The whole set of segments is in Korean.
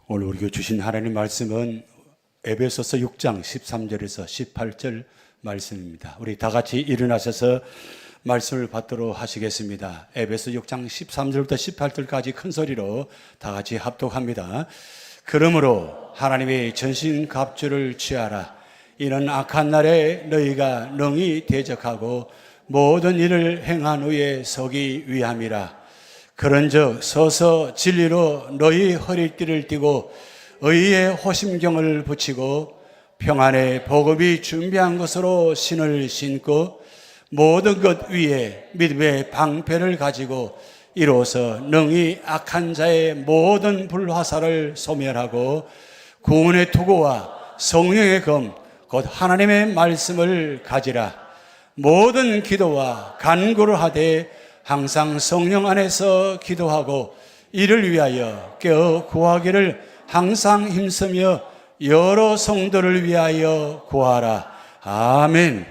오늘 우리가 주신 하나님 말씀은 에베소서 6장 13절에서 18절 말씀입니다. 우리 다 같이 일어나셔서 말씀을 받도록 하시겠습니다. 에베소 6장 13절부터 18절까지 큰 소리로 다 같이 합독합니다. 그러므로 하나님의 전신갑주를 취하라. 이는 악한 날에 너희가 능히 대적하고 모든 일을 행한 후에 서기 위함이라. 그런즉 서서 진리로 너희 허리띠를 띠고 의의 호심경을 붙이고 평안의 복음이 준비한 것으로 신을 신고 모든 것 위에 믿음의 방패를 가지고 이로써 능히 악한 자의 모든 불화살을 소멸하고 구원의 투구와 성령의 검 곧 하나님의 말씀을 가지라. 모든 기도와 간구를 하되 항상 성령 안에서 기도하고 이를 위하여 깨어 구하기를 항상 힘쓰며 여러 성도를 위하여 구하라. 아멘.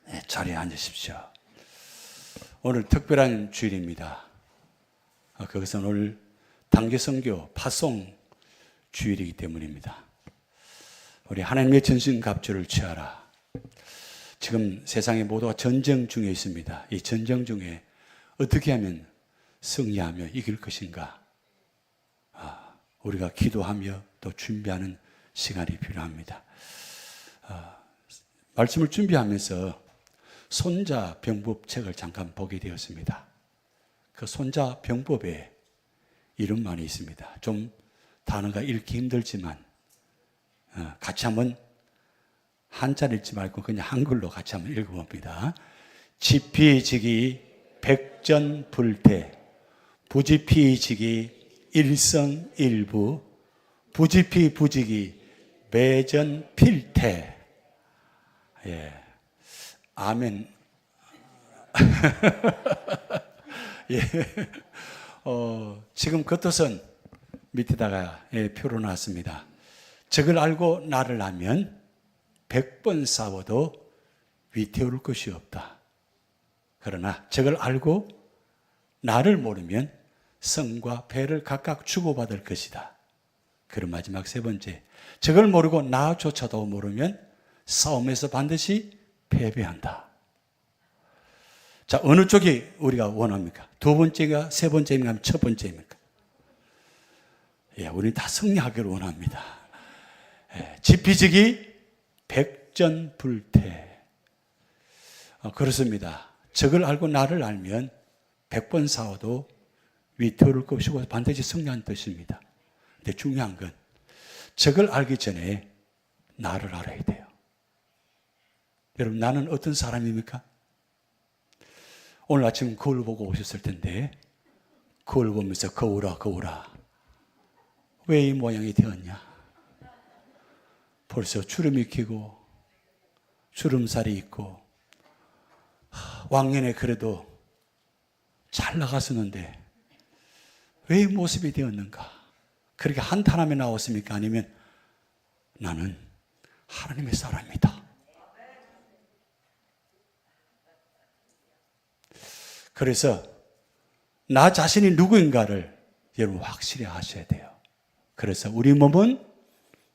네, 자리에 앉으십시오. 오늘 특별한 주일입니다. 그것은 오늘 단기선교 파송 주일이기 때문입니다. 우리 하나님의 전신갑주를 취하라. 지금 세상의 모두가 전쟁 중에 있습니다. 이 전쟁 중에 어떻게 하면 승리하며 이길 것인가? 우리가 기도하며 또 준비하는 시간이 필요합니다. 말씀을 준비하면서 손자 병법 책을 잠깐 보게 되었습니다. 그 손자 병법에 이름만이 있습니다. 좀 단어가 읽기 힘들지만 같이 한번 한자를 읽지 말고 그냥 한글로 같이 한번 읽어봅니다. 지피지기 백전불태, 부지피지기 일성일부, 부지피부지기 매전필태. 예, 아멘. 예, 지금 그 뜻은 밑에다가 표로 놨습니다. 적을 알고 나를 알면 100번 싸워도 위태울 것이 없다. 그러나 적을 알고 나를 모르면 성과 패를 각각 주고받을 것이다. 그리고 마지막 세 번째, 적을 모르고 나조차도 모르면 싸움에서 반드시 패배한다. 자, 어느 쪽이 우리가 원합니까? 두 번째가 세 번째입니까? 첫 번째입니까? 예, 우리는 다 승리하기를 원합니다. 예, 지피지기 백전불태. 그렇습니다. 적을 알고 나를 알면 100번 싸워도 위태울 것이고 반드시 승리한 뜻입니다. 근데 중요한 건 적을 알기 전에 나를 알아야 돼요. 여러분, 나는 어떤 사람입니까? 오늘 아침 거울 보고 오셨을 텐데 거울 보면서 거울아 왜 이 모양이 되었냐? 벌써 주름이 기고 주름살이 있고 왕년에 그래도 잘 나갔었는데 왜 이 모습이 되었는가? 그렇게 한탄하며 나왔습니까? 아니면 나는 하나님의 사람이다. 그래서 나 자신이 누구인가를 여러분 확실히 아셔야 돼요. 그래서 우리 몸은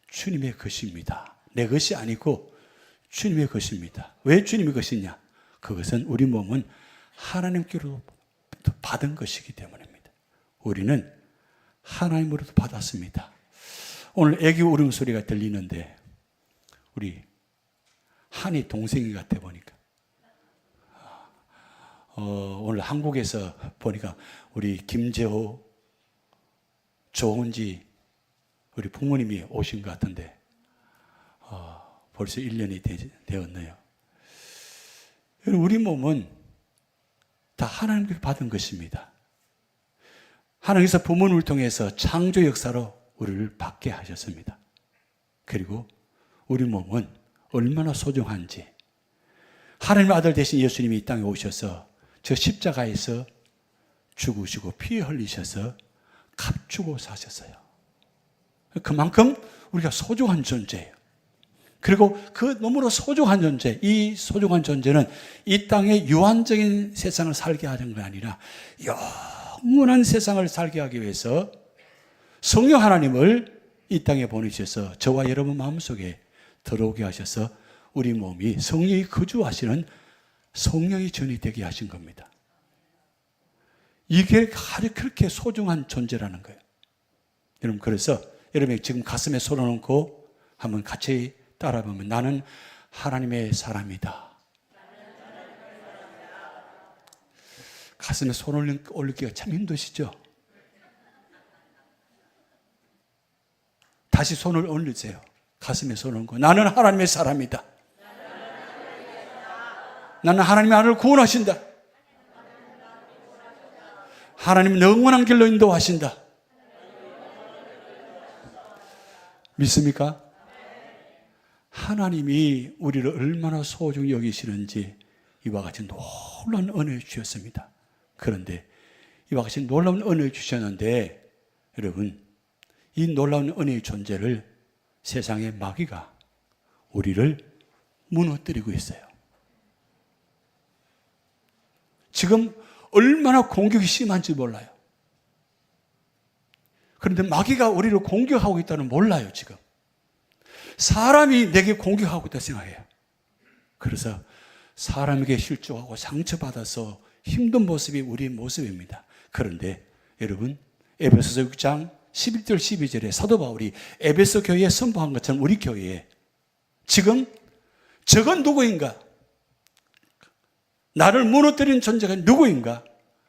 주님의 것입니다. 내 것이 아니고 주님의 것입니다. 왜 주님의 것이냐? 그것은 우리 몸은 하나님께로부터 받은 것이기 때문입니다. 우리는 하나님으로부터 받았습니다. 오늘 애기 울음소리가 들리는데 우리 한이 동생이 같아 보니까 오늘 한국에서 보니까 우리 김재호, 조은지 우리 부모님이 오신 것 같은데 벌써 1년이 되었네요. 우리 몸은 다 하나님께서 받은 것입니다. 하나님께서 부모님을 통해서 창조 역사로 우리를 받게 하셨습니다. 그리고 우리 몸은 얼마나 소중한지 하나님의 아들 되신 예수님이 이 땅에 오셔서 저 십자가에서 죽으시고 피 흘리셔서 값주고 사셨어요. 그만큼 우리가 소중한 존재예요. 그리고 그 너무나 소중한 존재, 이 소중한 존재는 이 땅의 유한적인 세상을 살게 하는 게 아니라 영원한 세상을 살게 하기 위해서 성령 하나님을 이 땅에 보내셔서 저와 여러분 마음속에 들어오게 하셔서 우리 몸이 성령이 거주하시는 성령의 전이 되게 하신 겁니다. 이게 아주 그렇게 소중한 존재라는 거예요. 여러분, 그래서 여러분이 지금 가슴에 손을 얹고 한번 같이 따라보면, 나는 하나님의 사람이다. 가슴에 손을 올리기가 참 힘드시죠? 다시 손을 올리세요. 가슴에 손을 얹고, 나는 하나님의 사람이다. 나는 하나님이 나를 구원하신다. 하나님은 영원한 길로 인도하신다. 믿습니까? 하나님이 우리를 얼마나 소중히 여기시는지 이와 같이 놀라운 은혜를 주셨습니다. 그런데 이와 같이 놀라운 은혜를 주셨는데, 여러분, 이 놀라운 은혜의 존재를 세상의 마귀가 우리를 무너뜨리고 있어요. 지금 얼마나 공격이 심한지 몰라요. 그런데 마귀가 우리를 공격하고 있다는 몰라요, 지금. 사람이 내게 공격하고 있다고 생각해요. 그래서 사람에게 실족하고 상처받아서 힘든 모습이 우리의 모습입니다. 그런데 여러분, 에베소서 6장 11절 12절에 사도 바울이 에베소 교회에 선포한 것처럼 우리 교회에 지금 저건 누구인가? 나를 무너뜨린 존재가 누구인가?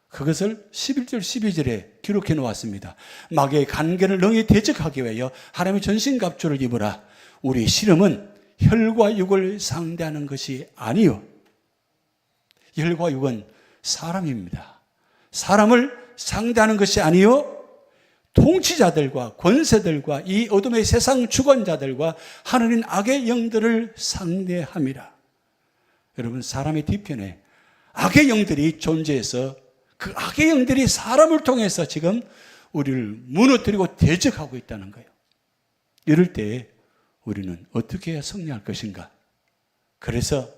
그것을 11절 12절에 기록해 놓았습니다. 마귀의 간계를 능히 대적하기 위하여 하나님의 전신갑주를 입으라. 우리 씨름은 혈과 육을 상대하는 것이 아니요. 혈과 육은 사람입니다. 사람을 상대하는 것이 아니요. 통치자들과 권세들과 이 어둠의 세상 주권자들과 하늘인 악의 영들을 상대함이라. 여러분, 사람의 뒤편에 악의 영들이 존재해서 그 악의 영들이 사람을 통해서 지금 우리를 무너뜨리고 대적하고 있다는 거예요. 이럴 때 우리는 어떻게 해야 승리할 것인가? 그래서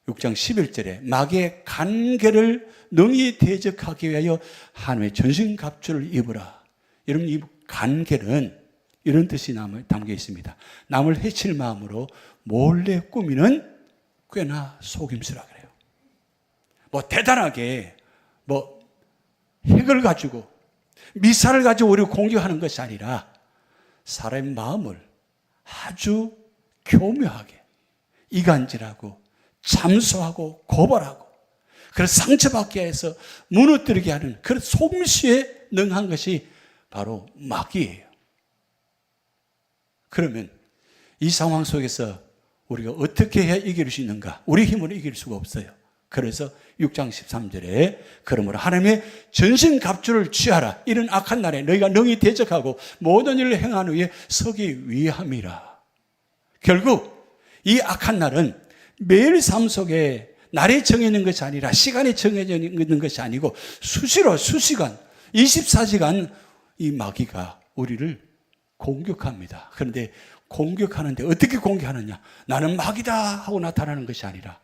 6장 11절에 마귀의 간계를 능히 대적하기 위하여 하나님의 전신갑주를 입으라. 여러분, 이 간계는 이런 뜻이 담겨 있습니다. 남을 해칠 마음으로 몰래 꾸미는 꽤나 속임수라 그래요. 대단하게 핵을 가지고 미사를 가지고 우리를 공격하는 것이 아니라 사람의 마음을 아주 교묘하게 이간질하고 참소하고 고발하고 그래서 상처받게 해서 무너뜨리게 하는 그런 속임수에 능한 것이 바로 마귀예요. 그러면 이 상황 속에서 우리가 어떻게 해야 이길 수 있는가? 우리 힘으로 이길 수가 없어요. 그래서 6장 13절에 그러므로 하나님의 전신갑주를 취하라. 이런 악한 날에 너희가 능히 대적하고 모든 일을 행한 후에 서기 위함이라. 결국 이 악한 날은 매일 삶 속에 날이 정해진 것이 아니라 시간이 정해져 있는 것이 아니고 수시로 수시간 24시간 이 마귀가 우리를 공격합니다. 그런데 공격하는데 어떻게 공격하느냐? 나는 마귀다 하고 나타나는 것이 아니라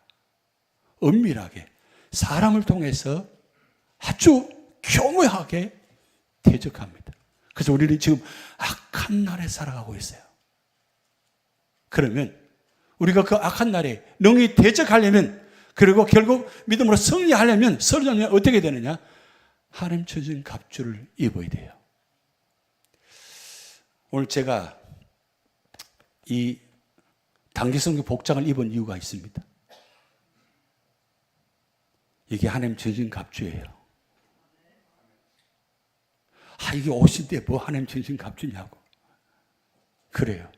은밀하게 사람을 통해서 아주 교묘하게 대적합니다. 그래서 우리는 지금 악한 날에 살아가고 있어요. 그러면 우리가 그 악한 날에 능히 대적하려면, 그리고 결국 믿음으로 승리하려면 어떻게 되느냐? 하나님 주신 갑주를 입어야 돼요. 오늘 제가 이 단기성교 복장을 입은 이유가 있습니다. 이게 하나님 주신 갑주예요. 이게 옷인데 뭐 하나님 주신 갑주냐고. 그래요.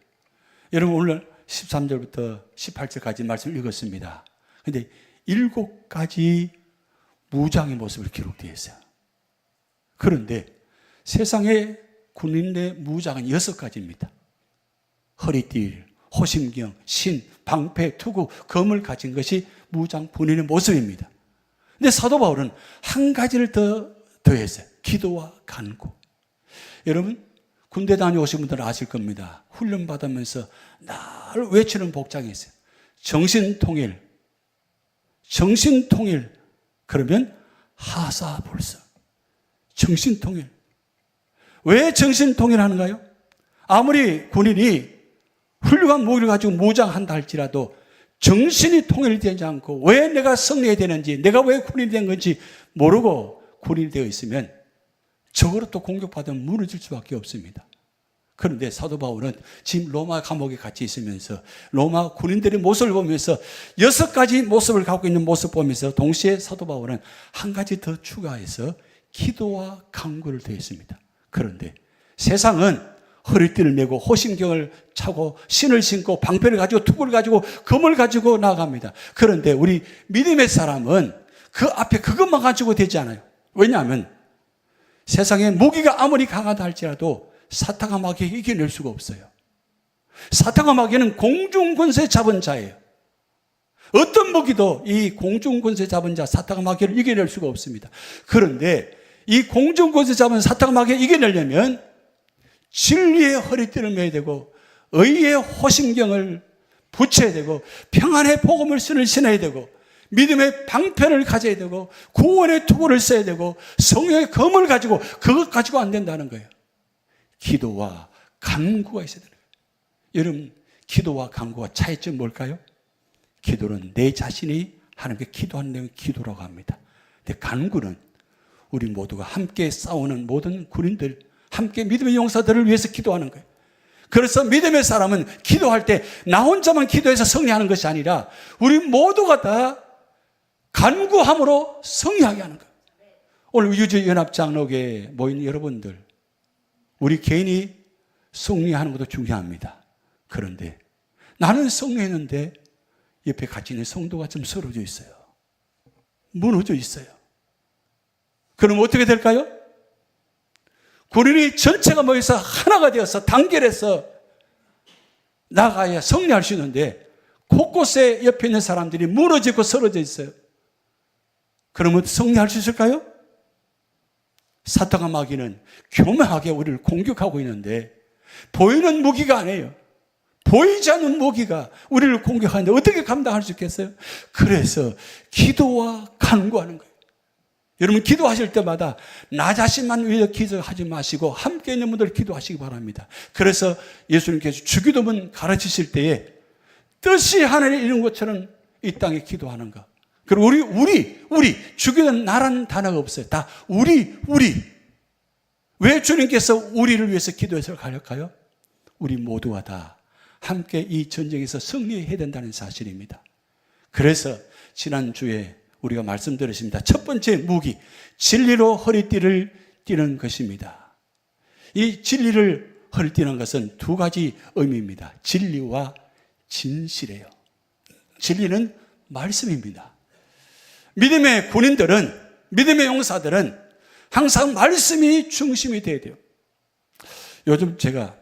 여러분, 오늘 13절부터 18절까지 말씀을 읽었습니다. 그런데 7가지 무장의 모습을 기록되어 있어요. 그런데 세상의 군인의 무장은 6가지입니다. 허리띠, 호심경, 신, 방패, 투구, 검을 가진 것이 무장 군인의 모습입니다. 근데 사도 바울은 한 가지를 더했어요. 기도와 간구. 여러분, 군대 다녀오신 분들은 아실 겁니다. 훈련 받으면서 날 외치는 복장이 있어요. 정신통일. 정신통일. 그러면 하사불성. 정신통일. 왜 정신통일하는가요? 아무리 군인이 훌륭한 무기를 가지고 무장한다 할지라도 정신이 통일되지 않고 왜 내가 승리해야 되는지, 내가 왜 군인이 된 건지 모르고 군인이 되어 있으면 적으로 또 공격받으면 무너질 수밖에 없습니다. 그런데 사도 바울은 지금 로마 감옥에 같이 있으면서 로마 군인들의 모습을 보면서 6가지 모습을 갖고 있는 모습을 보면서 동시에 사도 바울은 한 가지 더 추가해서 기도와 간구를 더했습니다. 그런데 세상은 허리띠를 메고 호심경을 차고 신을 신고 방패를 가지고 투구를 가지고 검을 가지고 나아갑니다. 그런데 우리 믿음의 사람은 그 앞에 그것만 가지고 되지 않아요. 왜냐하면 세상에 무기가 아무리 강하다 할지라도 사탄과 마귀를 이겨낼 수가 없어요. 사탄과 마귀는 공중권세 잡은 자예요. 어떤 무기도 이 공중권세 잡은 자 사탄과 마귀를 이겨낼 수가 없습니다. 그런데 이 공중권세 잡은 사탄과 마귀를 이겨내려면 진리의 허리띠를 매야 되고 의의 호심경을 붙여야 되고 평안의 복음을 신어야 되고 믿음의 방패를 가져야 되고 구원의 투구를 써야 되고 성령의 검을 가지고 그것 가지고 안 된다는 거예요. 기도와 간구가 있어야 되는 거예요. 여러분, 기도와 간구와 차이점이 뭘까요? 기도는 내 자신이 하나님께 기도하는 내용을 기도라고 합니다. 근데 간구는 우리 모두가 함께 싸우는 모든 군인들, 함께 믿음의 용사들을 위해서 기도하는 거예요. 그래서 믿음의 사람은 기도할 때 나 혼자만 기도해서 승리하는 것이 아니라 우리 모두가 다 간구함으로 승리하게 하는 거예요. 오늘 유주연합장로교회에 모인 여러분들, 우리 개인이 승리하는 것도 중요합니다. 그런데 나는 승리했는데 옆에 같이 있는 성도가 좀 쓰러져 있어요. 무너져 있어요. 그럼 어떻게 될까요? 군인이 전체가 모여서 하나가 되어서 단결해서 나가야 승리할 수 있는데 곳곳에 옆에 있는 사람들이 무너지고 쓰러져 있어요. 그러면 승리할 수 있을까요? 사탄과 마귀는 교묘하게 우리를 공격하고 있는데 보이는 무기가 아니에요. 보이지 않는 무기가 우리를 공격하는데 어떻게 감당할 수 있겠어요? 그래서 기도와 간구하는 거예요. 여러분, 기도하실 때마다 나 자신만 위해 기도하지 마시고 함께 있는 분들 기도하시기 바랍니다. 그래서 예수님께서 주기도문 가르치실 때에 뜻이 하늘에 이룬 것처럼 이 땅에 기도하는 것. 그리고 우리 주기도는 나라는 단어가 없어요. 다 우리. 왜 주님께서 우리를 위해서 기도해서 가르쳐요? 우리 모두가 다 함께 이 전쟁에서 승리해야 된다는 사실입니다. 그래서 지난주에 우리가 말씀드렸습니다. 첫 번째 무기, 진리로 허리띠를 띠는 것입니다. 이 진리를 허리띠는 것은 두 가지 의미입니다. 진리와 진실이에요. 진리는 말씀입니다. 믿음의 군인들은, 믿음의 용사들은 항상 말씀이 중심이 돼야 돼요. 요즘 제가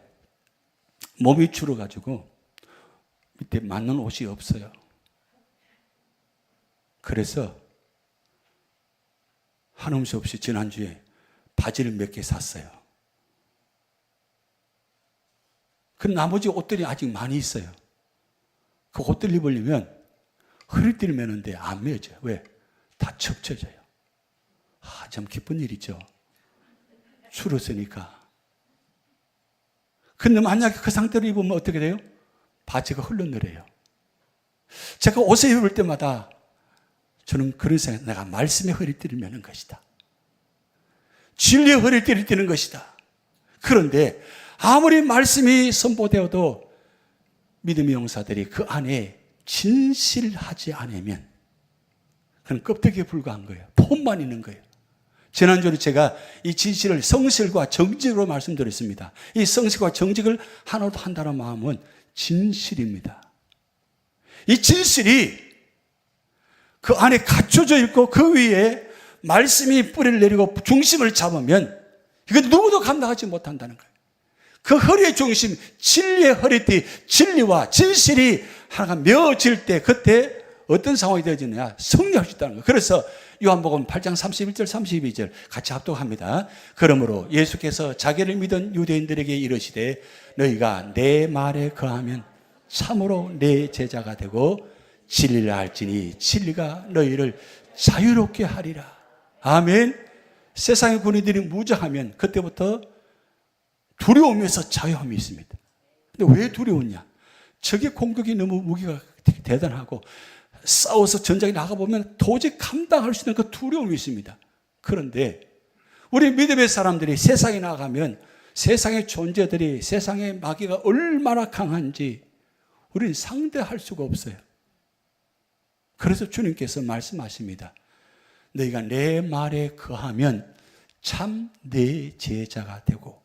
몸이 줄어가지고 밑에 맞는 옷이 없어요. 그래서 한음 수 없이 지난주에 바지를 몇 개 샀어요. 그 나머지 옷들이 아직 많이 있어요. 그 옷들 입으려면 허리띠를 매는데 안 매어져요. 왜? 다 접쳐져요. 참 기쁜 일이죠. 줄었으니까. 근데 만약에 그 상태로 입으면 어떻게 돼요? 바지가 흘러내려요. 제가 옷을 입을 때마다 저는 그런 생각, 내가 말씀의 허리띠를 매는 것이다. 진리의 허리띠를 띠는 것이다. 그런데 아무리 말씀이 선포되어도 믿음의 용사들이 그 안에 진실하지 않으면 그건 껍데기에 불과한 거예요. 폼만 있는 거예요. 지난주에 제가 이 진실을 성실과 정직으로 말씀드렸습니다. 이 성실과 정직을 하나로 한다는 마음은 진실입니다. 이 진실이 그 안에 갖춰져 있고 그 위에 말씀이 뿌리를 내리고 중심을 잡으면 이건 누구도 감당하지 못한다는 거예요. 그 허리의 중심, 진리의 허리띠, 진리와 진실이 하나가 메어질 때 그때 어떤 상황이 되어지느냐? 승리할 수 있다는 거예요. 그래서 요한복음 8장 31절 32절 같이 합독합니다. 그러므로 예수께서 자기를 믿은 유대인들에게 이르시되 너희가 내 말에 거하면 참으로 내 제자가 되고 진리를 알지니 진리가 너희를 자유롭게 하리라. 아멘. 세상의 군인들이 무장하면 그때부터 두려움에서 자유함이 있습니다. 근데 왜 두려웠냐? 적의 공격이 너무 무게가 대단하고 싸워서 전장에 나가보면 도저히 감당할 수 있는 그 두려움이 있습니다. 그런데 우리 믿음의 사람들이 세상에 나가면 세상의 존재들이, 세상의 마귀가 얼마나 강한지 우리는 상대할 수가 없어요. 그래서 주님께서 말씀하십니다. 너희가 내 말에 거하면 참 내 제자가 되고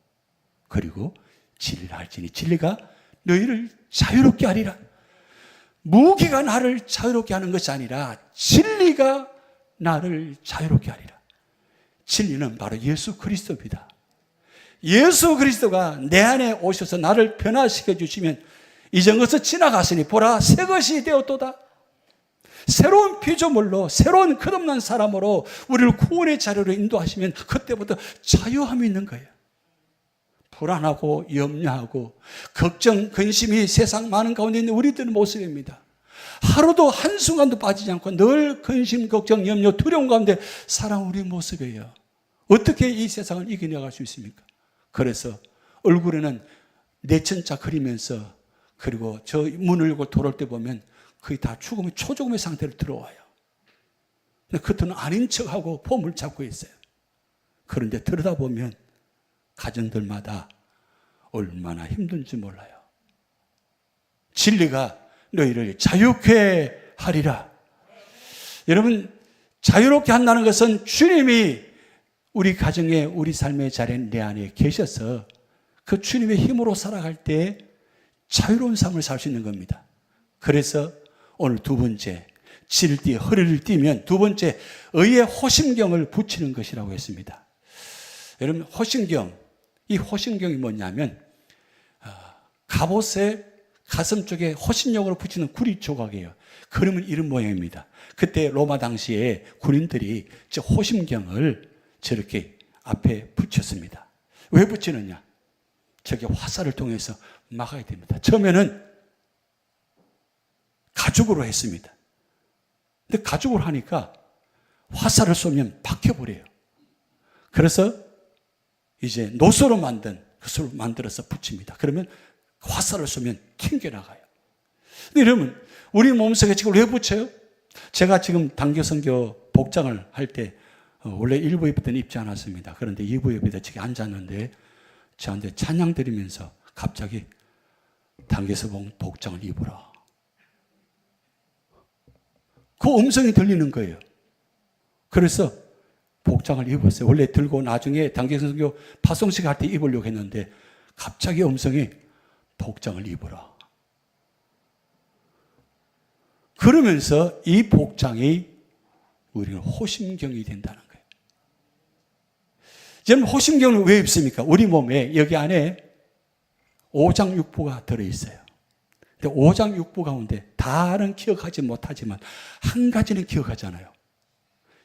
그리고 진리를 알지니 진리가 너희를 자유롭게 하리라. 무기가 나를 자유롭게 하는 것이 아니라 진리가 나를 자유롭게 하리라. 진리는 바로 예수 그리스도입니다. 예수 그리스도가 내 안에 오셔서 나를 변화시켜 주시면 이전 것은 지나갔으니 보라 새 것이 되었도다. 새로운 피조물로, 새로운 끝없는 사람으로 우리를 구원의 자리로 인도하시면 그때부터 자유함이 있는 거예요. 불안하고 염려하고 걱정, 근심이 세상 많은 가운데 있는 우리들의 모습입니다. 하루도 한순간도 빠지지 않고 늘 근심, 걱정, 염려, 두려움 가운데 살아온 우리 모습이에요. 어떻게 이 세상을 이겨내갈 수 있습니까? 그래서 얼굴에는 내천자 그리면서 그리고 저 문을 열고 돌아올 때 보면 거의 다 죽음의 초죽음의 상태로 들어와요. 근데 그들은 아닌 척하고 폼을 잡고 있어요. 그런데 들여다보면 가정들마다 얼마나 힘든지 몰라요. 진리가 너희를 자유케 하리라. 여러분, 자유롭게 한다는 것은 주님이 우리 가정에, 우리 삶의 자리에 내 안에 계셔서 그 주님의 힘으로 살아갈 때 자유로운 삶을 살 수 있는 겁니다. 그래서 오늘 두 번째, 질띠, 허리를 띠면 두 번째, 의의 호심경을 붙이는 것이라고 했습니다. 여러분, 호심경, 이 호심경이 뭐냐면 갑옷의 가슴 쪽에 호심경으로 붙이는 구리 조각이에요. 그러면 이런 모양입니다. 그때 로마 당시에 군인들이 저 호심경을 저렇게 앞에 붙였습니다. 왜 붙이느냐? 저게 화살을 통해서 막아야 됩니다. 처음에는 가죽으로 했습니다. 근데 가죽으로 하니까 화살을 쏘면 박혀버려요. 그래서 이제 노소로 만든 것을 만들어서 붙입니다. 그러면 화살을 쏘면 튕겨나가요. 근데 여러분, 우리 몸속에 지금 왜 붙여요? 제가 지금 단교선교 복장을 할 때 원래 1부 예배 때는 입지 않았습니다. 그런데 2부 예배 때 저기 앉았는데 저한테 찬양 드리면서 갑자기 단교선 복장을 입으라. 그 음성이 들리는 거예요. 그래서 복장을 입었어요. 원래 들고 나중에 단계선교 파송식 할 때 입으려고 했는데 갑자기 음성이 복장을 입어라. 그러면서 이 복장이 우리는 호심경이 된다는 거예요. 여러분, 호심경을 왜 입습니까? 우리 몸에 여기 안에 오장육부가 들어있어요. 근데 오장육부 가운데 다는 기억하지 못하지만 한 가지는 기억하잖아요.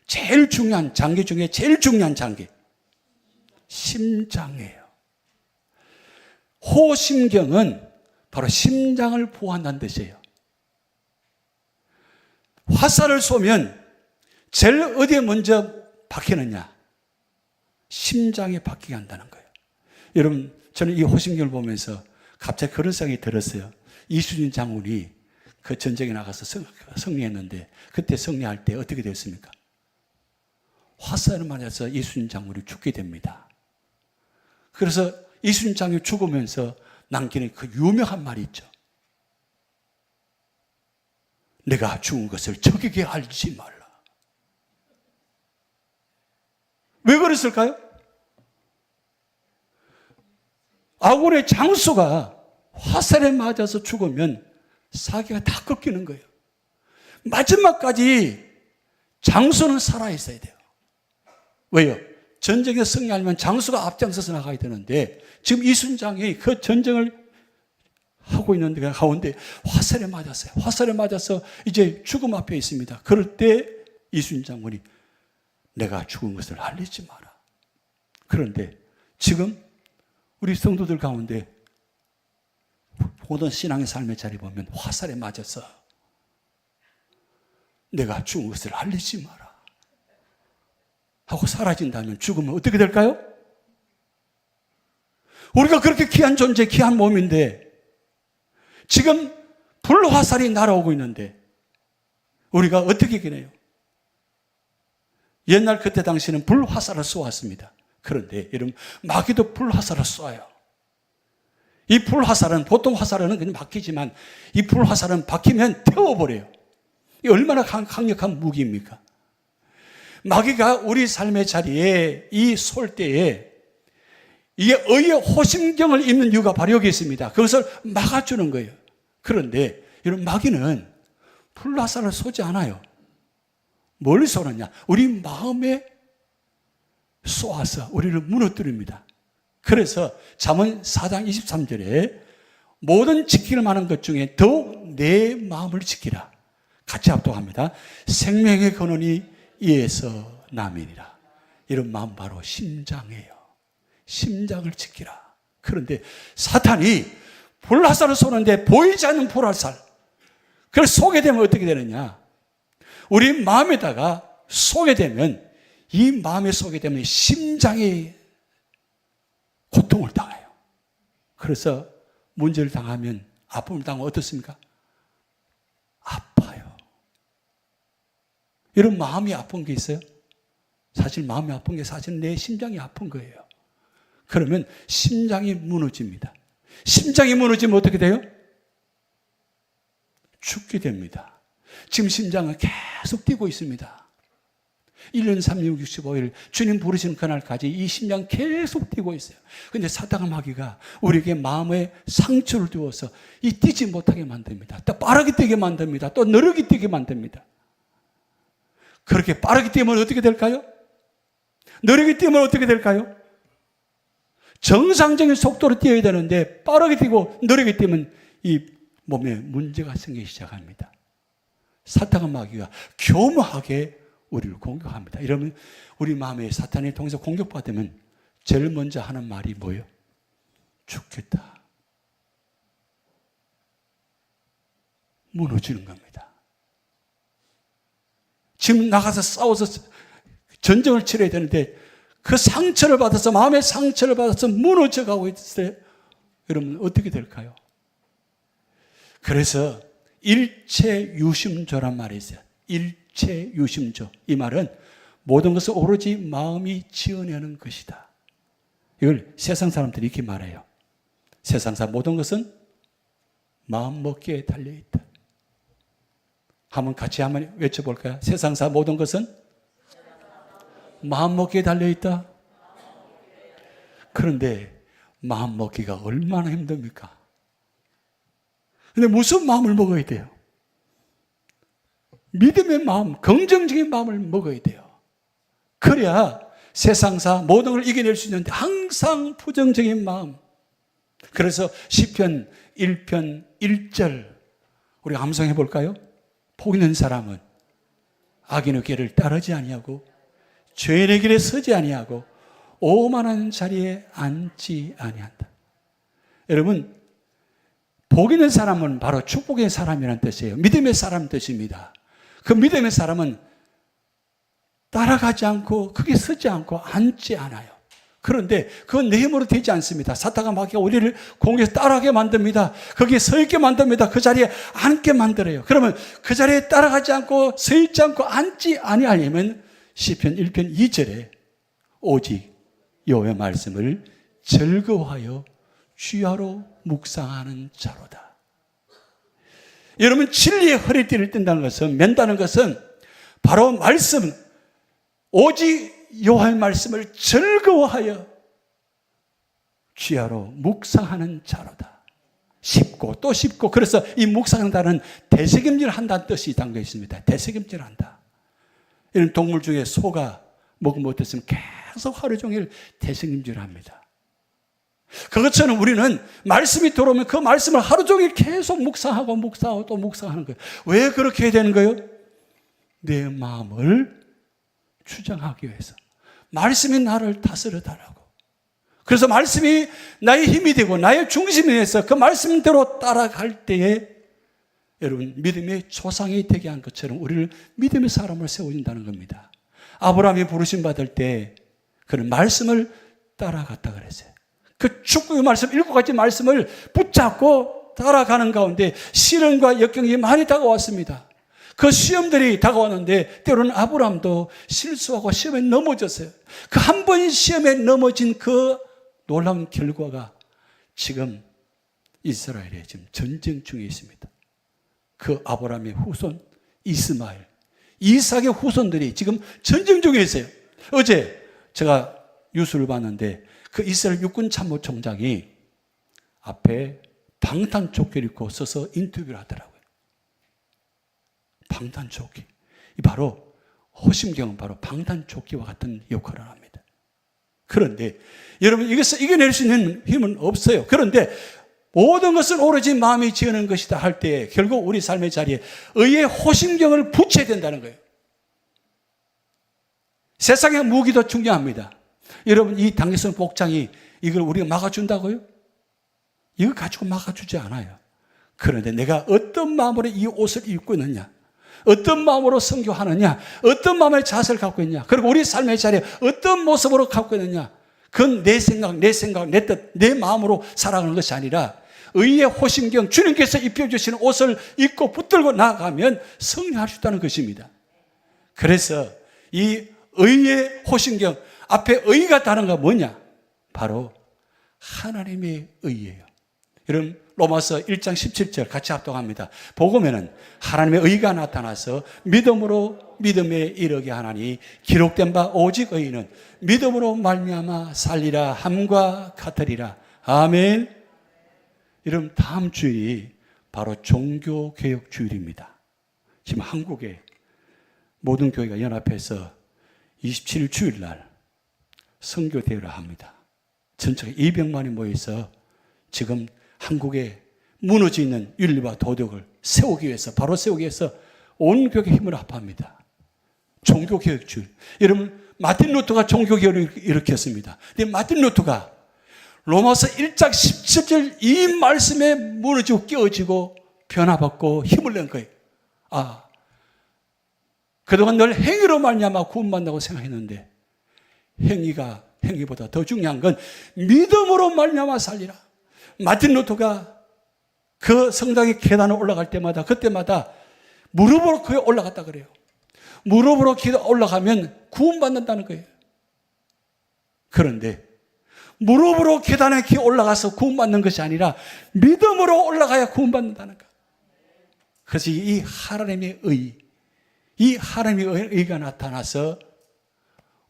제일 중요한 장기 중에 제일 중요한 장기, 심장이에요. 호심경은 바로 심장을 보호한다는 뜻이에요. 화살을 쏘면 제일 어디에 먼저 박히느냐? 심장에 박히게 한다는 거예요. 여러분, 저는 이 호심경을 보면서 갑자기 그런 생각이 들었어요. 이순신 장군이 그 전쟁에 나가서 승리했는데 그때 승리할 때 어떻게 됐습니까? 화살을 맞아서 이순신 장군이 죽게 됩니다. 그래서 이순신 장군이 죽으면서 남기는 그 유명한 말이 있죠. 내가 죽은 것을 적에게 알지 말라. 왜 그랬을까요? 아군의 장수가 화살에 맞아서 죽으면 사기가 다 꺾이는 거예요. 마지막까지 장수는 살아있어야 돼요. 왜요? 전쟁에 승리하려면 장수가 앞장서서 나가야 되는데 지금 이순장이 그 전쟁을 하고 있는 가운데 화살에 맞았어요. 화살에 맞아서 이제 죽음 앞에 있습니다. 그럴 때 이순신 장군이 내가 죽은 것을 알리지 마라. 그런데 지금 우리 성도들 가운데 모든 신앙의 삶의 자리 보면 화살에 맞아서 내가 죽은 것을 알리지 마라 하고 사라진다면 죽으면 어떻게 될까요? 우리가 그렇게 귀한 존재, 귀한 몸인데 지금 불화살이 날아오고 있는데 우리가 어떻게 기네요? 옛날 그때 당시에는 불화살을 쏘았습니다. 그런데 여러분, 마귀도 불화살을 쏘아요. 이 불화살은, 보통 화살은 그냥 박히지만 이 불화살은 박히면 태워버려요. 이 얼마나 강력한 무기입니까? 마귀가 우리 삶의 자리에 이 쏠 때에 이게 의의 호심경을 입는 이유가 바로 여기 있습니다. 그것을 막아주는 거예요. 그런데 여러분, 마귀는 불화살을 쏘지 않아요. 뭘 쏘느냐? 우리 마음에 쏘아서 우리를 무너뜨립니다. 그래서 잠언 4장 23절에 모든 지킬 만한 것 중에 더욱 내 마음을 지키라. 같이 합독합니다. 생명의 근원이 이에서 남이니라. 이런 마음 바로 심장이에요. 심장을 지키라. 그런데 사탄이 불화살을 쏘는데 보이지 않는 불화살, 그걸 쏘게 되면 어떻게 되느냐? 우리 마음에다가 쏘게 되면, 이 마음에 쏘게 되면 심장에 고통을 당해요. 그래서 문제를 당하면, 아픔을 당하면 어떻습니까? 아파요. 이런 마음이 아픈 게 있어요? 사실 마음이 아픈 게 사실 내 심장이 아픈 거예요. 그러면 심장이 무너집니다. 심장이 무너지면 어떻게 돼요? 죽게 됩니다. 지금 심장은 계속 뛰고 있습니다. 1년 365일 주님 부르시는 그날까지 이 심장 계속 뛰고 있어요. 그런데 사탄과 마귀가 우리에게 마음에 상처를 주어서 이 뛰지 못하게 만듭니다. 또 빠르게 뛰게 만듭니다. 또 느리게 뛰게 만듭니다. 그렇게 빠르게 뛰면 어떻게 될까요? 느리게 뛰면 어떻게 될까요? 정상적인 속도로 뛰어야 되는데 빠르게 뛰고 느리게 뛰면 이 몸에 문제가 생기기 시작합니다. 사탄과 마귀가 교묘하게 우리를 공격합니다. 이러면 우리 마음에 사탄이 통해서 공격받으면 제일 먼저 하는 말이 뭐예요? 죽겠다. 무너지는 겁니다. 지금 나가서 싸워서 전쟁을 치러야 되는데 그 상처를 받아서, 마음의 상처를 받아서 무너져 가고 있을 때 여러분 어떻게 될까요? 그래서 일체유심조란 말이 있어요. 일체유심조. 이 말은 모든 것을 오로지 마음이 지어내는 것이다. 이걸 세상 사람들이 이렇게 말해요. 세상사 모든 것은 마음먹기에 달려있다. 한번 같이 한번 외쳐볼까요? 세상사 모든 것은 마음먹기에 달려있다. 그런데 마음먹기가 얼마나 힘듭니까? 근데 무슨 마음을 먹어야 돼요? 믿음의 마음, 긍정적인 마음을 먹어야 돼요. 그래야 세상사 모든 걸 이겨낼 수 있는데 항상 부정적인 마음. 그래서 시편 1편 1절 우리 암송해 볼까요? 복 있는 사람은 악인의 길을 따르지 아니하고 죄인의 길에 서지 아니하고 오만한 자리에 앉지 아니한다. 여러분, 복 있는 사람은 바로 축복의 사람이라는 뜻이에요. 믿음의 사람 뜻입니다. 그 믿음의 사람은 따라가지 않고 거기에 서지 않고 앉지 않아요. 그런데 그건 내 힘으로 되지 않습니다. 사탄과 마귀가 우리를 공격해서 따라가게 만듭니다. 거기에 서 있게 만듭니다. 그 자리에 앉게 만들어요. 그러면 그 자리에 따라가지 않고 서 있지 않고 앉지 아니하려면 시편 1편 2절에 오직 여호와의 말씀을 즐거워하여 주야로 묵상하는 자로다. 여러분, 진리의 허리띠를 뜬다는 것은, 맨다는 것은 바로 말씀, 오직 여호와의 말씀을 즐거워하여 주야로 묵상하는 자로다. 쉽고 또 쉽고, 그래서 이 묵상한다는 되새김질 한다는 뜻이 담겨 있습니다. 되새김질 한다. 이런 동물 중에 소가 먹으면 어떻습니까? 계속 하루 종일 되새김질 합니다. 그것처럼 우리는 말씀이 들어오면 그 말씀을 하루 종일 계속 묵상하고 묵상하고 또 묵상하는 거예요. 왜 그렇게 해야 되는 거예요? 내 마음을 주장하기 위해서. 말씀이 나를 다스려 달라고. 그래서 말씀이 나의 힘이 되고 나의 중심이 돼서 그 말씀대로 따라갈 때에 여러분, 믿음의 조상이 되게 한 것처럼 우리를 믿음의 사람을 세워준다는 겁니다. 아브라함이 부르심 받을 때 그는 말씀을 따라갔다 그랬어요. 그 축복의 말씀, 7가지 말씀을 붙잡고 따라가는 가운데 시련과 역경이 많이 다가왔습니다. 그 시험들이 다가왔는데 때로는 아브라함도 실수하고 시험에 넘어졌어요. 그 한 번 시험에 넘어진 그 놀라운 결과가 지금 이스라엘에 지금 전쟁 중에 있습니다. 그 아브라함의 후손 이스마엘, 이삭의 후손들이 지금 전쟁 중에 있어요. 어제 제가 뉴스를 봤는데 그 이스라엘 육군 참모총장이 앞에 방탄조끼를 입고 서서 인터뷰를 하더라고요. 방탄조끼. 바로 호심경은 바로 방탄조끼와 같은 역할을 합니다. 그런데 여러분, 이것을 이겨낼 수 있는 힘은 없어요. 그런데 모든 것은 오로지 마음이 지어낸 것이다 할 때 결국 우리 삶의 자리에 의의 호심경을 붙여야 된다는 거예요. 세상의 무기도 중요합니다. 여러분, 이 당뇨성 복장이 이걸 우리가 막아준다고요? 이거 가지고 막아주지 않아요. 그런데 내가 어떤 마음으로 이 옷을 입고 있느냐, 어떤 마음으로 선교하느냐, 어떤 마음의 자세를 갖고 있느냐, 그리고 우리 삶의 자리에 어떤 모습으로 갖고 있느냐, 그건 내 생각, 내 뜻, 내 마음으로 살아가는 것이 아니라 의의 호심경, 주님께서 입혀주시는 옷을 입고 붙들고 나아가면 승리할 수 있다는 것입니다. 그래서 이 의의 호심경, 앞에 의가 다른 건 뭐냐? 바로 하나님의 의예요. 여러분, 로마서 1장 17절 같이 합독합니다. 복음에는 하나님의 의가 나타나서 믿음으로 믿음에 이르게 하나니 기록된 바 오직 의인은 믿음으로 말미암아 살리라 함과 같으리라. 아멘. 여러분, 다음 주일이 바로 종교개혁 주일입니다. 지금 한국의 모든 교회가 연합해서 27일 주일날 선교대회를 합니다. 전체가 200만이 모여서 지금 한국에 무너져 있는 윤리와 도덕을 세우기 위해서, 바로 세우기 위해서 온 교회의 힘을 합합니다. 종교개혁주의. 여러분, 마틴 루터가 종교개혁을 일으켰습니다. 근데 마틴 루터가 로마서 1장 17절 이 말씀에 무너지고 깨어지고 변화받고 힘을 낸 거예요. 아, 그동안 늘 행위로 말미암아 구원받는다고 생각했는데 행위보다 더 중요한 건 믿음으로 말미암아 살리라. 마틴 루터가 그 성당의 계단을 올라갈 때마다 그때마다 무릎으로 그에 올라갔다 그래요. 무릎으로 기도 올라가면 구원받는다는 거예요. 그런데 무릎으로 계단에 올라가서 구원받는 것이 아니라 믿음으로 올라가야 구원받는다는 거예요. 그래서 이 하나님의 의가 나타나서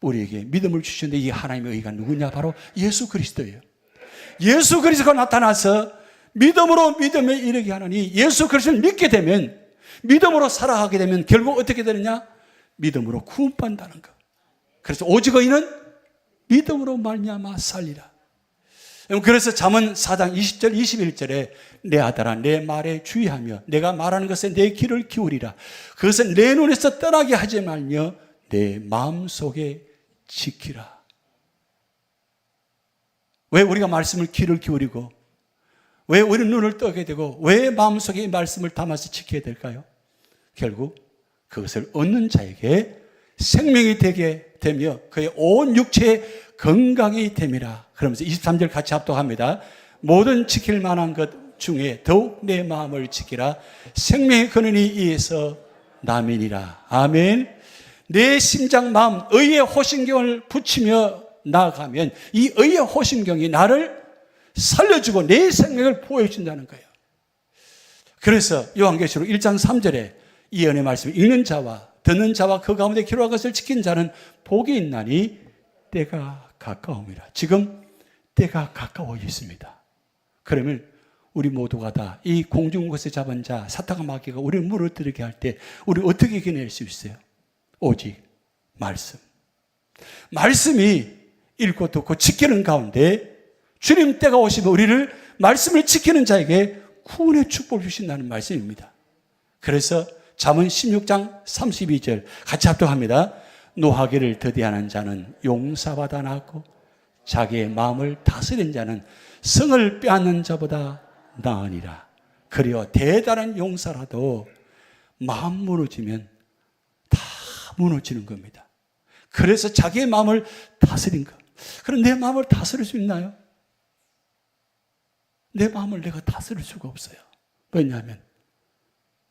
우리에게 믿음을 주시는데 이 하나님의 의가 누구냐? 바로 예수 그리스도예요. 예수 그리스도가 나타나서 믿음으로 믿음에 이르게 하느니 예수 그리스도를 믿게 되면, 믿음으로 살아가게 되면 결국 어떻게 되느냐? 믿음으로 구원받는다는 것. 그래서 오직 의인은 믿음으로 말미암아 살리라. 그래서 잠언 4장 20절 21절에 내 아들아 내 말에 주의하며 내가 말하는 것에 내 귀를 기울이라. 그것은 내 눈에서 떠나게 하지 말며 내 마음속에 지키라. 왜 우리가 말씀을 귀를 기울이고 왜 우리 눈을 뜨게 되고 왜 마음속에 이 말씀을 담아서 지켜야 될까요? 결국 그것을 얻는 자에게 생명이 되게 되며 그의 온 육체의 건강이 됨이라. 그러면서 23절 같이 합독합니다. 모든 지킬 만한 것 중에 더욱 내 마음을 지키라. 생명의 근원이 이에서 남이니라. 아멘. 내 심장 마음 의의 호심경을 붙이며 나아가면 이 의의 호심경이 나를 살려주고 내 생명을 보여준다는 거예요. 그래서 요한계시록 1장 3절에 이 은혜의 말씀을 읽는 자와 듣는 자와 그 가운데 기록한 것을 지킨 자는 복이 있나니 때가 가까움이라. 지금 때가 가까워 있습니다. 그러면 우리 모두가 다 이 공중곳에 잡은 자 사탄과 마귀가 우리를 무너뜨리게 할 때 우리 어떻게 이겨낼 수 있어요? 오직 말씀이 읽고 듣고 지키는 가운데 주님 때가 오시면 우리를 말씀을 지키는 자에게 구원의 축복을 주신다는 말씀입니다. 그래서 잠언 16장 32절 같이 합독합니다. 노하기를 더디하는 자는 용사보다 낫고 자기의 마음을 다스린 자는 성을 빼앗는 자보다 나으니라. 그리고 대단한 용사라도 마음 무너지면 다 무너지는 겁니다. 그래서 자기의 마음을 다스린 것. 그럼 내 마음을 다스릴 수 있나요? 내 마음을 내가 다스릴 수가 없어요. 왜냐하면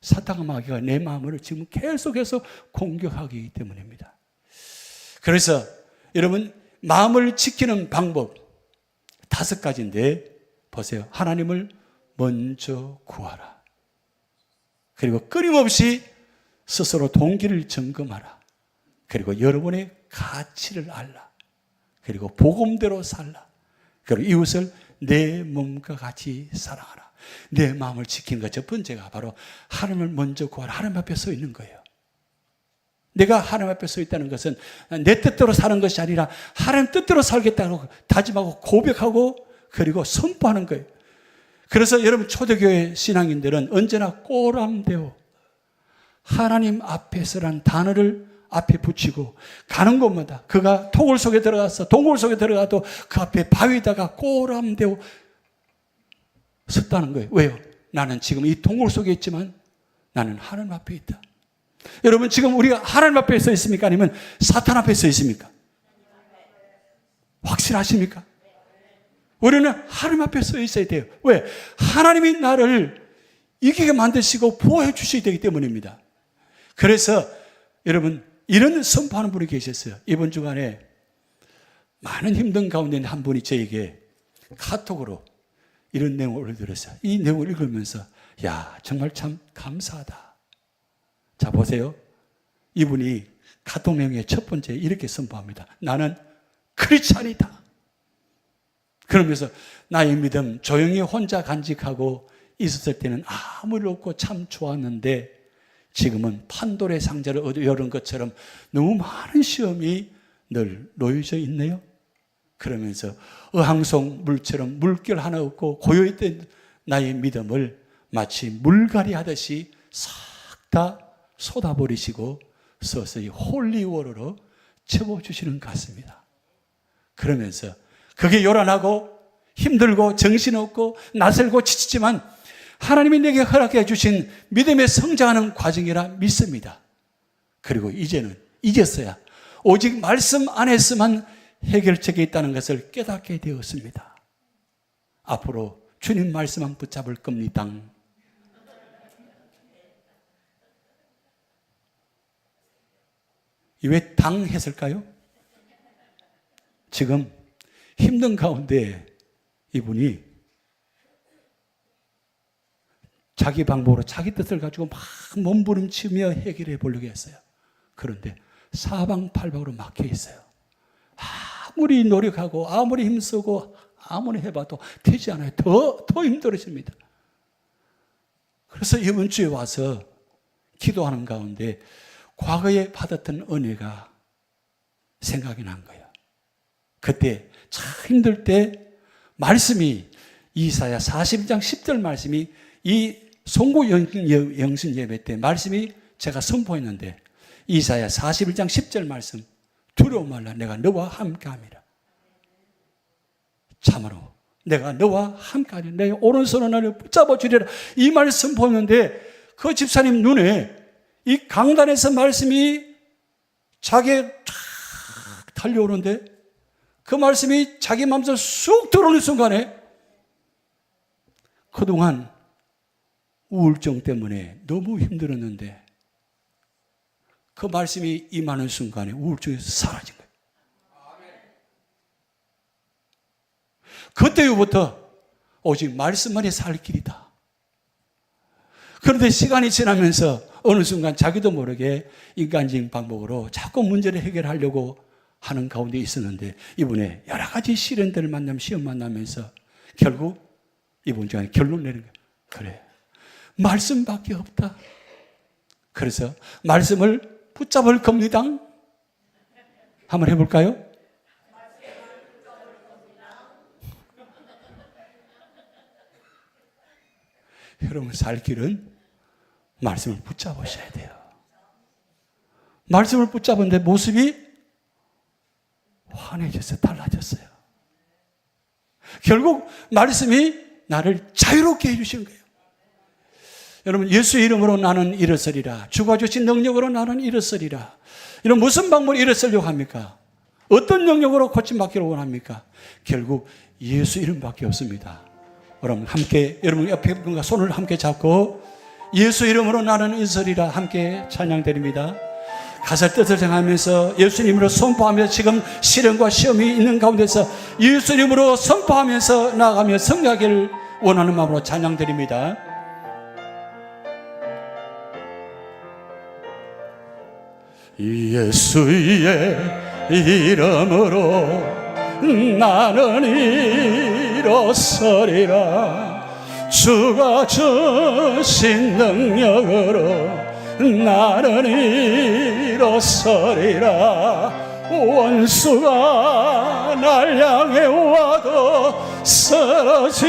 사탄과 마귀가 내 마음을 지금 계속해서 공격하기 때문입니다. 그래서 여러분, 마음을 지키는 방법 5가지인데 보세요. 하나님을 먼저 구하라. 그리고 끊임없이 스스로 동기를 점검하라. 그리고 여러분의 가치를 알라. 그리고 복음대로 살라. 그리고 이웃을 내 몸과 같이 사랑하라. 내 마음을 지키는 것 첫 번째가 바로 하나님을 먼저 구하라. 하나님 앞에 서 있는 거예요. 내가 하나님 앞에 서 있다는 것은 내 뜻대로 사는 것이 아니라 하나님 뜻대로 살겠다고 다짐하고 고백하고 그리고 선포하는 거예요. 그래서 여러분, 초대교회 신앙인들은 언제나 꼬람되어 하나님 앞에서란 단어를 앞에 붙이고 가는 곳마다 그가 동굴 속에 들어가서 동굴 속에 들어가도 그 앞에 바위다가 꼬람되어 섰다는 거예요. 왜요? 나는 지금 이 동굴 속에 있지만 나는 하나님 앞에 있다. 여러분, 지금 우리가 하나님 앞에 서 있습니까? 아니면 사탄 앞에 서 있습니까? 확실하십니까? 우리는 하나님 앞에 서 있어야 돼요. 왜? 하나님이 나를 이기게 만드시고 보호해 주셔야 되기 때문입니다. 그래서 여러분, 이런 선포하는 분이 계셨어요. 이번 주간에 많은 힘든 가운데 한 분이 저에게 카톡으로 이런 내용을 올려드렸어요. 이 내용을 읽으면서 야, 정말 참 감사하다. 자, 보세요. 이분이 카톡 내용의 첫 번째 이렇게 선포합니다. 나는 크리스찬이다. 그러면서 나의 믿음 조용히 혼자 간직하고 있었을 때는 아무 일 없고 참 좋았는데 지금은 판도의 상자를 열은 것처럼 너무 많은 시험이 늘 놓여져 있네요. 그러면서 어항송 물처럼 물결 하나 없고 고요했던 나의 믿음을 마치 물갈이 하듯이 싹 다 쏟아버리시고 서서히 홀리워러로 채워주시는 것 같습니다. 그러면서 그게 요란하고 힘들고 정신없고 낯설고 지치지만 하나님이 내게 허락해 주신 믿음의 성장하는 과정이라 믿습니다. 그리고 이제서야 오직 말씀 안에서만 해결책이 있다는 것을 깨닫게 되었습니다. 앞으로 주님 말씀만 붙잡을 겁니다. 왜 당했을까요? 지금 힘든 가운데 이분이 자기 방법으로 자기 뜻을 가지고 막 몸부림치며 해결해 보려고 했어요. 그런데 사방팔방으로 막혀 있어요. 아무리 노력하고 아무리 힘쓰고 아무리 해봐도 되지 않아요. 더 힘들어집니다. 그래서 이번 주에 와서 기도하는 가운데 과거에 받았던 은혜가 생각이 난 거예요. 그때 참 힘들 때 말씀이 이사야 41장 10절 말씀이 이 송구 영신 예배 때 말씀이 제가 선포했는데 이사야 41장 10절 말씀 두려워 말라 내가 너와 함께함이라. 참으로 내가 너와 함께하리 내 오른손으로 나를 붙잡아 주리라. 이 말씀 선포했는데 그 집사님 눈에 이 강단에서 말씀이 자기에 쫙 달려오는데 그 말씀이 자기 마음속에 쑥 들어오는 순간에 그동안 우울증 때문에 너무 힘들었는데 그 말씀이 임하는 순간에 우울증이 사라진 거예요. 그때부터 오직 말씀만이 살 길이다. 그런데 시간이 지나면서 어느 순간 자기도 모르게 인간적인 방법으로 자꾸 문제를 해결하려고 하는 가운데 있었는데 이번에 여러 가지 시련들을 만나면 시험 만나면서 결국 이번 주에 결론 내는 거예요. 그래, 말씀밖에 없다. 그래서 말씀을 붙잡을 겁니다. 한번 해볼까요? 여러분 살 길은 말씀을 붙잡으셔야 돼요. 말씀을 붙잡은데 모습이 환해졌어요. 달라졌어요. 결국 말씀이 나를 자유롭게 해주신 거예요. 여러분 예수의 이름으로 나는 일어서리라. 주가 주신 능력으로 나는 일어서리라. 이런 무슨 방법으로 일어서려고 합니까? 어떤 능력으로 고침받기를 원합니까? 결국 예수 이름밖에 없습니다. 그럼 함께 여러분 옆에 분과 손을 함께 잡고 예수 이름으로 나는 인설이라 함께 찬양드립니다. 가사 뜻을 정하면서 예수님으로 선포하며 지금 시련과 시험이 있는 가운데서 예수 이름으로 선포하면서 나아가며 승리하기를 원하는 마음으로 찬양드립니다. 예수의 이름으로 나는 일어서리라. 주가 주신 능력으로 나는 일어서리라. 원수가 날 향해 와도 쓰러지지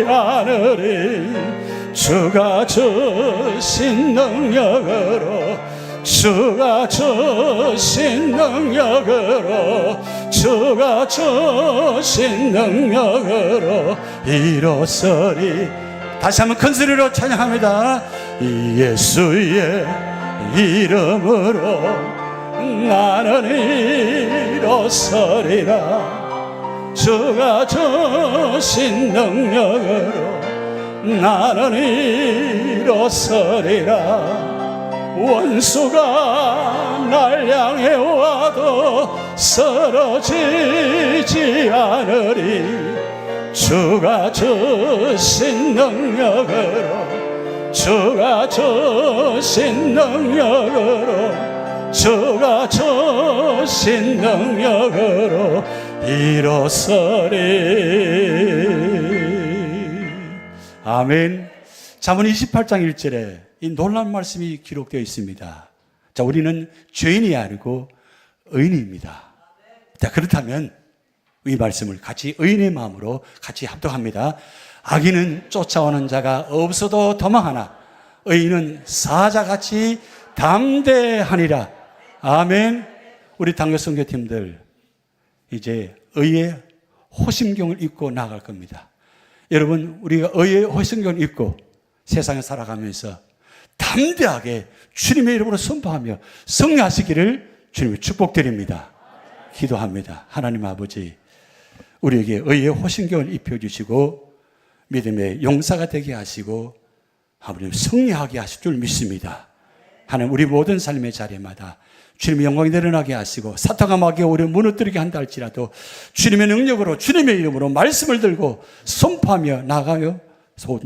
않으리. 주가 주신 능력으로 주가 주신 능력으로 주가 주신 능력으로 일어서리. 다시 한번 큰 소리로 찬양합니다. 예수의 이름으로 나는 일어서리라. 주가 주신 능력으로 나는 일어서리라. 원수가 날 향해 와도 쓰러지지 않으리. 주가 주신 능력으로 주가 주신 능력으로 주가 주신 능력으로 일어서리. 아멘. 잠언 28장 1절에 이 놀라운 말씀이 기록되어 있습니다. 자, 우리는 죄인이 아니고 의인입니다. 자, 그렇다면 이 말씀을 같이 의인의 마음으로 같이 합독합니다. 악인은 쫓아오는 자가 없어도 도망하나 의인은 사자같이 담대하니라. 아멘. 우리 당교 선교팀들 이제 의의 호심경을 입고 나갈 겁니다. 여러분, 우리가 의의 호심경을 입고 세상에 살아가면서 담대하게 주님의 이름으로 선포하며 승리하시기를 주님의 축복드립니다. 기도합니다. 하나님 아버지, 우리에게 의의 호심경을 입혀주시고 믿음의 용사가 되게 하시고 하나님 승리하게 하실 줄 믿습니다. 하나님, 우리 모든 삶의 자리마다 주님의 영광이 드러나게 하시고 사탄과 마귀가 우리를 무너뜨리게 한다 할지라도 주님의 능력으로 주님의 이름으로 말씀을 들고 선포하며 나가며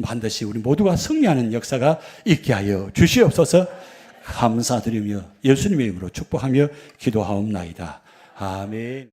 반드시 우리 모두가 승리하는 역사가 있게 하여 주시옵소서. 감사드리며 예수님의 이름으로 축복하며 기도하옵나이다. 아멘.